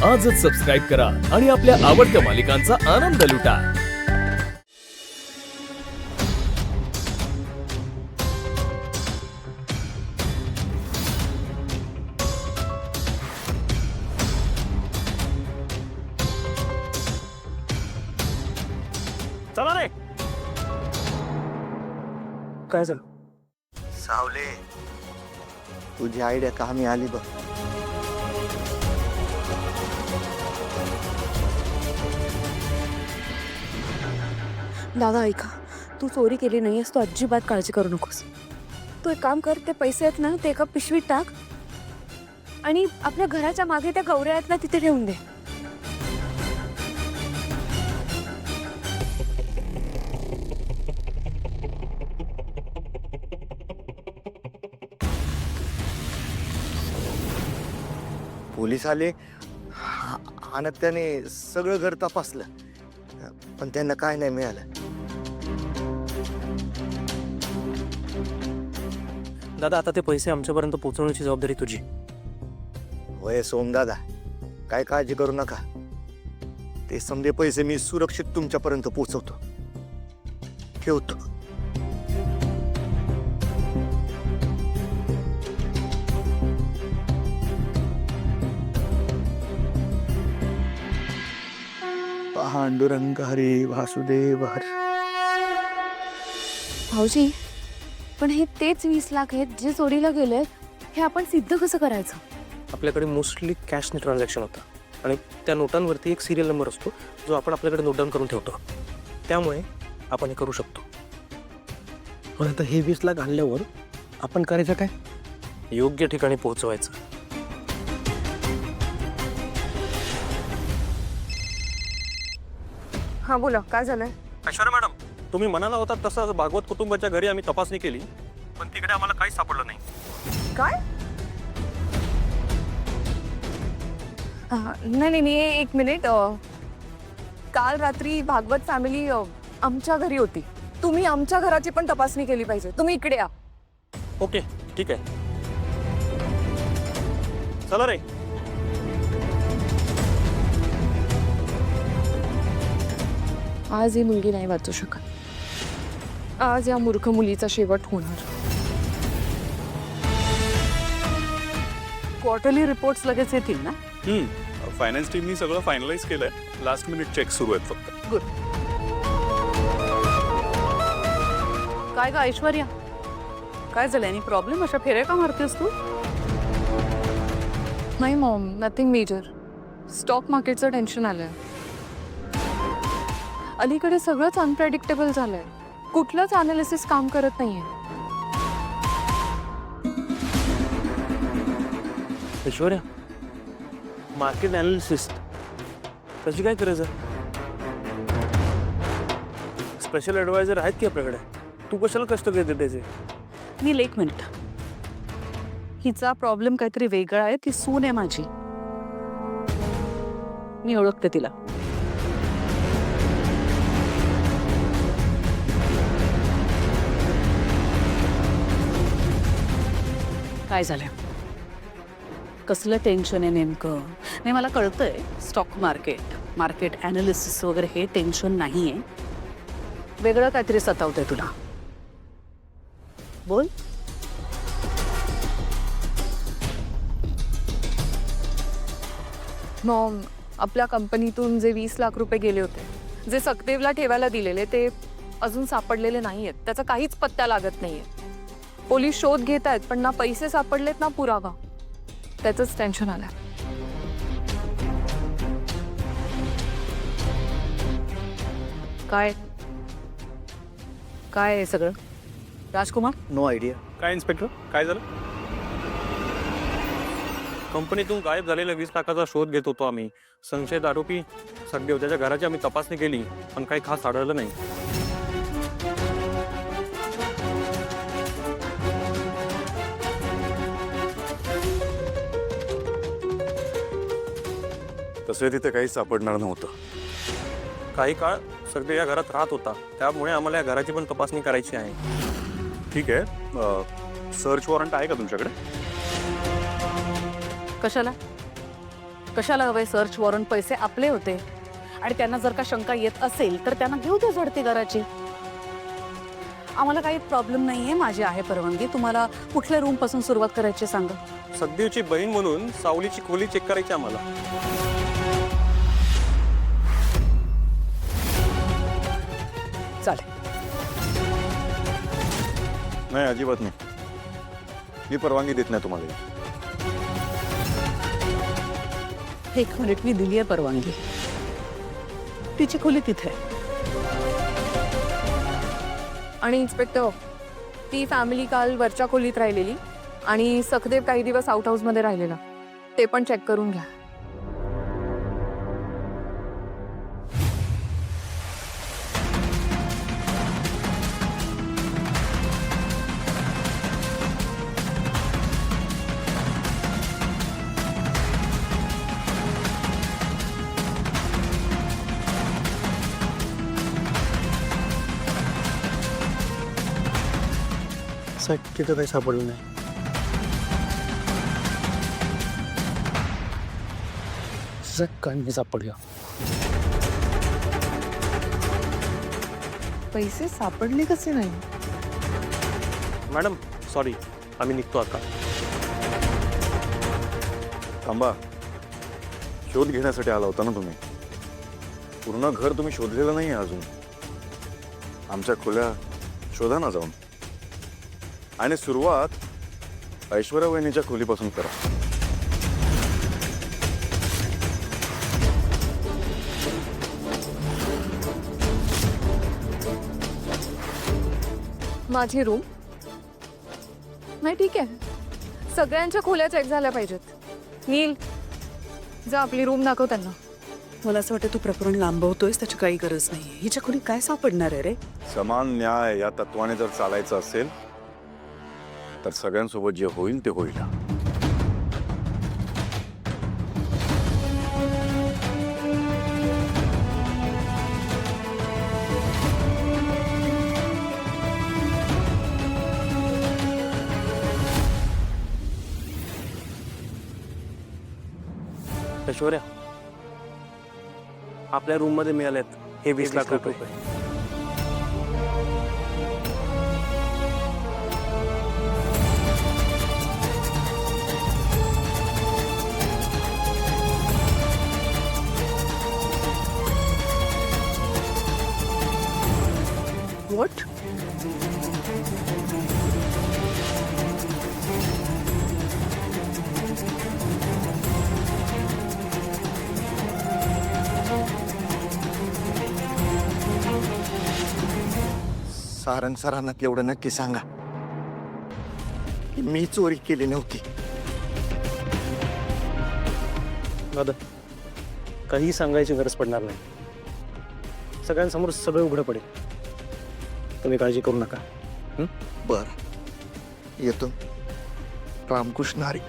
आजच सबस्क्राईब करा आणि आपल्या आवडत्या मालिकांचा आनंद लुटा. चला रे. काय झालं? सावले, तुझी आयडिया कामी आली बघ. दादा ऐका, तू चोरी केली नाहीयेस, तू अजिबात काळजी करू नकोस. तू एक काम कर, ते पैसे आहेत ना ते एका पिशवीत टाक आणि आपल्या घराच्या मागे त्या गौऱ्या आहेत ना तिथे ठेवून दे. पोलीस आले आणि त्याने सगळं घर तपासलं, पण त्यांना काय नाही मिळालं. दादा, आता ते पैसे आमच्यापर्यंत पोहोचवण्याची जबाबदारी तुझी. होय सोमदादा, काय काळजी करू नका. ते समजे पैसे मी सुरक्षित तुमच्यापर्यंत पोहोचवतो. ठेवतो. पांडुरंग हरी वासुदेव हरी. भाऊजी, पण हे तेच 20 लाख आहेत जे चोरीला गेले. हे आपण सिद्ध कसं करायचं? आपल्याकडे मोस्टली कॅशने ट्रान्झॅक्शन होतं आणि त्या नोटांवरती एक सिरियल नंबर असतो जो आपण आपल्याकडे नोट डाऊन करून ठेवतो. त्यामुळे आपण हे करू शकतो. पण आता हे 20 लाख आणल्यावर आपण करायचं काय? योग्य ठिकाणी पोहोचवायचं. हा बोला, काय झालंय? ऐश्वर्या मॅडम, तुम्ही म्हणाला होता तसं भागवत कुटुंबाच्या घरी आम्ही तपासणी केली, पण तिकडे आम्हाला काहीच सापडलं नाही. काय? नाही नाही, एक मिनिट. काल रात्री भागवत फॅमिली आमच्या घरी होती. तुम्ही आमच्या घराची पण तपासणी केली पाहिजे. तुम्ही इकडे या. ओके, ठीक आहे. चला रे. आज ही मुलगी नाही वाचू शकत. आज या मूर्ख मुलीचा शेवट होणार. क्वार्टरली रिपोर्ट्स लगेच येतील ना? फायनान्स टीमनी सगळं फायनलाइज केलंय. लास्ट मिनिट चेक सुरू आहेत फक्त. गुड. काय ग ऐश्वर्या, काय झालं? आणि प्रॉब्लेम? अशा फेऱ्या का मारतेस तू? नाही मॉम, नथिंग मेजर. स्टॉक मार्केटचं टेन्शन आलंय. अलीकडे सगळंच अनप्रेडिक्टेबल झालंय. कुठलंच अनालिसिस काम करत नाहीये. ऐश्वर्या, मार्केट ॲनालिसिस त्याची काय गरज आहे? स्पेशल ॲडवायझर आहेत की आपल्याकडे. तू कशाला कष्ट घेते त्याचे? नील, एक मिनिट. हिचा प्रॉब्लेम काहीतरी वेगळा आहे. ती सून आहे माझी. मी ओळखते तिला. काय झालं? कसलं टेन्शन आहे नेमकं? नाही, मला कळतंय स्टॉक मार्केट ॲनालिसिस वगैरे हे टेन्शन नाही आहे. वेगळं काहीतरी सतावतंय तुला. बोल. मॉम, आपल्या कंपनीतून जे 20 लाख रुपये गेले होते, जे सकदेवला ठेवायला दिलेले, ते अजून सापडलेले नाहीयेत. त्याचा काहीच पत्ता लागत नाहीये. पोलीस शोध घेत आहेत, पण ना पैसे सापडलेत ना पुरावा. त्याचंच टेन्शन आलंय. काय काय आहे सगळं? राजकुमार, नो आयडिया. काय इन्स्पेक्टर, काय झालं? कंपनीतून गायब झालेल्या 20 लाखाचा शोध घेत होतो आम्ही. संशयित आरोपी सगदेव, त्याच्या घराची आम्ही तपासणी केली, पण काही खास आढळलं नाही. तसे तिथे काही सापडणार नव्हतं. काही काळ सगदेव या घरात राहत होता, त्यामुळे आम्हाला या घराची पण तपासणी करायची आहे. ठीक आहे. सर्च वॉरंट आहे का तुमच्याकडे? कशाला? कशाला हवंय सर्च वॉरंट? पैसे आपले होते आणि त्यांना जर का शंका येत असेल तर त्यांना घेऊ दे झडती घराची. आम्हाला काही प्रॉब्लेम नाहीये, माझी आहे परवानगी. तुम्हाला कुठल्या रूम पासून सुरुवात करायची सांगा. सखदेवची बहीण म्हणून सावलीची खोली चेक करायची आम्हाला. चालेल. नाही, अजिबात नाही. मी परवानगी देत नाही तुम्हाला. एक मिनिट, मी दिली आहे परवानगी. तिची खोली तिथे आहे. आणि इन्स्पेक्टर, ती फॅमिली काल वरच्या खोलीत राहिलेली आणि सखदेव काही दिवस आउट हाऊस मध्ये राहिलेला, ते पण चेक करून घ्या. साहेब तिथं काही सापडलं नाही. साहेब काही नाही सापडलं. पैसे सापडले कसे नाही? मॅडम सॉरी, आम्ही निघतो आता. थांबा, शोध घेण्यासाठी आला होता ना तुम्ही? पूर्ण घर तुम्ही शोधलेलं नाही अजून. आमच्या खोल्या शोधा ना जाऊन. आणि सुरुवात ऐश्वर्या वहिनीच्या खोलीपासून करा. माझी रूम नाही, ठीक आहे. सगळ्यांच्या खोल्या चेक झाल्या पाहिजेत. नील, जा आपली रूम दाखव त्यांना. मला असं वाटतं तू प्रकरण लांबवतोयस, त्याची काही गरज नाही. हिच्या खोली काय सापडणार आहे रे? समान न्याय या तत्वाने जर चालायचं असेल तर सगळ्यांसोबत जे होईल ते होईल. ऐश्वर्या, आपल्या रूम मध्ये मिळालेत हे 20 लाख रुपये. व्हॉट? सारंग सरांना तेवढं नक्की सांगा की मी चोरी केली नव्हती. दादा, काही सांगायची गरज पडणार नाही. सगळ्यांसमोर सगळं उघडं पडेल. तुम्ही काळजी करू नका. बर, येतो. रामकृष्ण हरी.